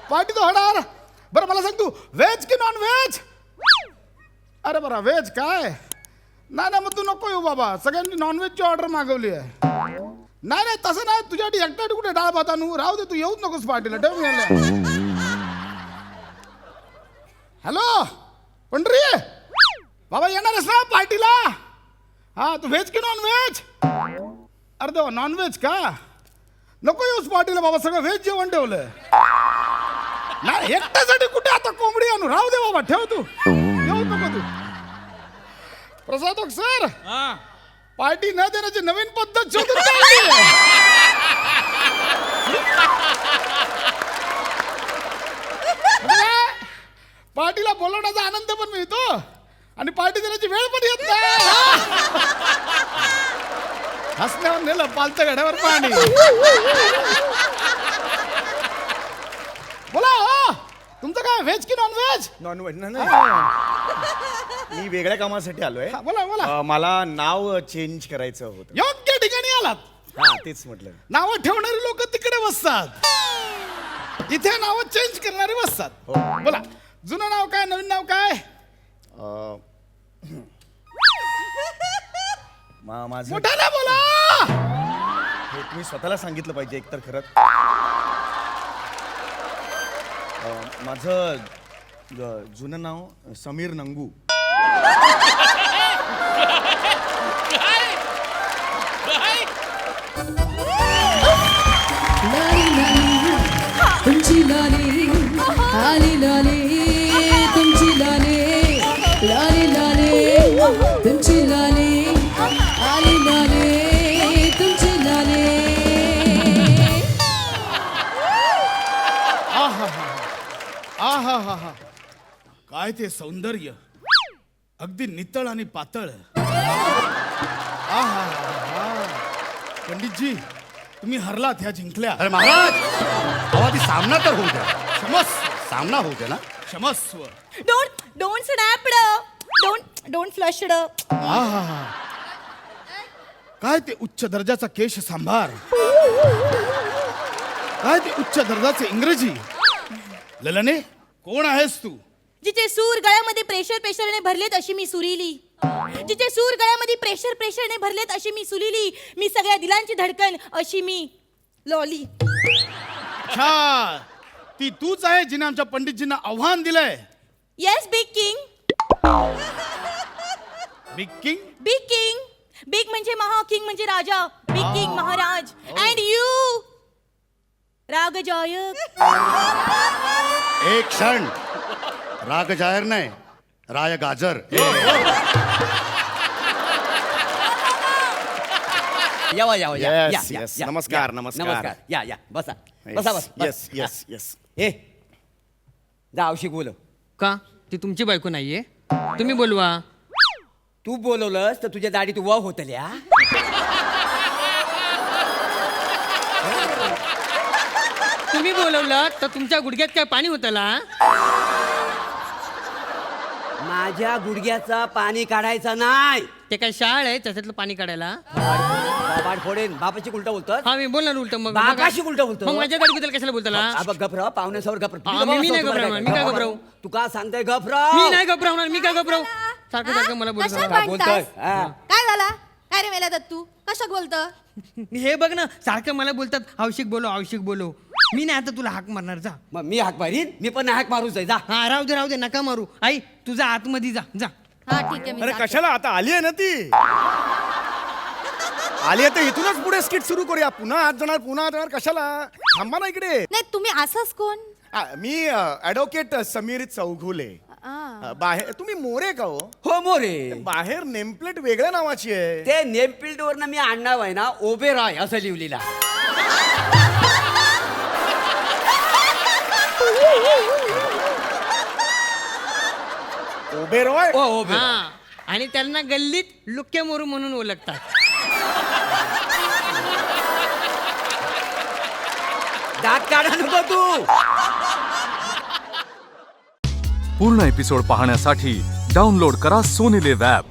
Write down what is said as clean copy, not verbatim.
Party तो होणार. बरं मला सांग तू व्हेज की नॉन व्हेज? अरे बरं व्हेज काय नाही ना, मग तू नको येऊ बाबा, सगळ्यांनी नॉनव्हेजची ऑर्डर मागवली आहे. नाही नाही तसं नाही, तुझ्यासाठी एकट्यासाठी कुठे डाळ भात आणू, राहू दे तू येऊच नकोस पार्टीला. ठेव मी. हॅलो पंढरी बाबा येणारच ना पार्टीला? हा तू व्हेज की नॉन व्हेज? अरे देवा नॉन व्हेज का? नको येऊस पार्टीला बाबा, सगळं व्हेज जेवण ठेवलंय. नाही एकट्यासाठी कुठे आता कोंबडी आणू, राहू दे बाबा, ठेव तू, येऊ नको तू. प्रसादक सर पार्टी न देण्याची नवीन पद्धत शोधून काढली. पार्टीला बोलवण्याचा आनंद पण मिळतो आणि पार्टी देण्याची वेळ पण येत नाही. हसण्यावर नेलं पालत्या घड्यावर पाणी. बोला हो तुमचं काय व्हेज की नॉन व्हेज? नॉन व्हेज नाही, मी वेगळ्या कामासाठी आलोय. बोला बोला. मला नाव चेंज करायचं होतं. योग्य ठिकाणी आलात. हा तेच म्हटलं. नावं ठेवणारी लोक तिकडे बसतात, इथे नावं चेंज करणारे बसतात. बोला जुनं नाव काय, नवीन नाव काय? माझं मोठ्याने बोला. हे तुम्ही स्वतःला सांगितलं पाहिजे एकतर खरं. माझं जुनं नाव समीर नंगू. तुमची लाली आली लाली, तुमची लाली लाली लाली, तुमची लाली आली लाली, तुमची लाली. आहा हा हा काय ते सौंदर्य, अगदी नितळ आणि पातळ. आहा पंडितजी तुम्ही हरलात, ह्या जिंकल्या. अरे महाराज अहो ती सामना तर होऊ द्या. क्षमस्व सामना होऊ द्या ना. क्षमस्व. Don't snap. Don't flush. आहा काय ते उच्च दर्जाचा केश सांभार, काय ते उच्च दर्जाचे इंग्रजी. ललने कोण आहेस तू? जिचे सूर गळ्यामध्ये प्रेशरने भरलेत अशी मी सुरीली. जिचे सूर गळ्यामध्ये प्रेशरने भरलेत अशी मी सुरीली. मी सगळ्या दिलांची धडकन अशी मी लॉली. अच्छा ती तूच आहे जिने आमच्या पंडितजींना आव्हान दिलंय. Yes big king. Big king. Big king. Big म्हणजे महा, किंग म्हणजे राजा. बिग किंग महाराज. अँड यू रागजायक. एक क्षण, राग जाहीर नाही, राय गाजर. या Yes, yes. नमस्कार, नमस्कार. या बसा बस. Yes yes yes. ए जा औषध बोल. का ती तुमची बायको नाहीये? तुम्ही बोलवा. तू बोलवलंस तर तुझ्या दाढीत वाव होतल्या. तुम्ही बोलवलं तर तुमच्या गुडघ्यात काय पाणी होतला? माझ्या गुडघ्याचा पाणी काढायचं नाही. ते काय शाळ आहे त्याच्यातलं पाणी काढायला? बाड फोडेन. बापाची उलट बोलतोस. हा मी बोलणार उलट. मग बापाशी उलट बोलतो. मग माझ्या गाडीबद्दल कशाला बोलताला? गपराव पाहुण्यासमोर मी नाही घबरावणार. मी काय घबरावू? तू का सांगताय गपराव? मी नाही घबरावणार. मी काय घबराव? सारखं मला कशाला बोलतो. बोलतोय भांडतास? काय झाला? काय रे मेला दत्तू, कशात बोलतं? हे बघ ना सारखं मला बोलतात आवश्यक बोलो. मी नाही आता तुला हाक मारणार. जा. मग मी हाक मारीन. मी पण हाक मारूच आहे. जा. हा राहू दे नका मारू. आई तुझा आतमध्ये जा. हा ठीक आहे मी अरे जाते. कशाला, आता आली आहे ना ती. आली आहे तर इथूनच पुढे स्किट सुरू करूया. पुन्हा आत जाणार कशाला? थांबा ना इकडे. नाही तुम्ही असंच कोण? मी ॲडव्होकेट समीर चौघुले. बाहेर तुम्ही मोरे का हो? हो मोरे. बाहेर नेमप्लेट वेगळ्या नावाची आहे. ते नेमप्लेट वरनं मी आणणार आहे ना ओबेरॉय असं लिहिलेला. ओबेरॉय. हा आणि त्यांना गल्लीत लुक्के मोरू म्हणून ओळखतात. दात काढा नको तू. पूर्ण एपिसोड पाहण्यासाठी डाउनलोड करा सोनी लिव्ह ॲप.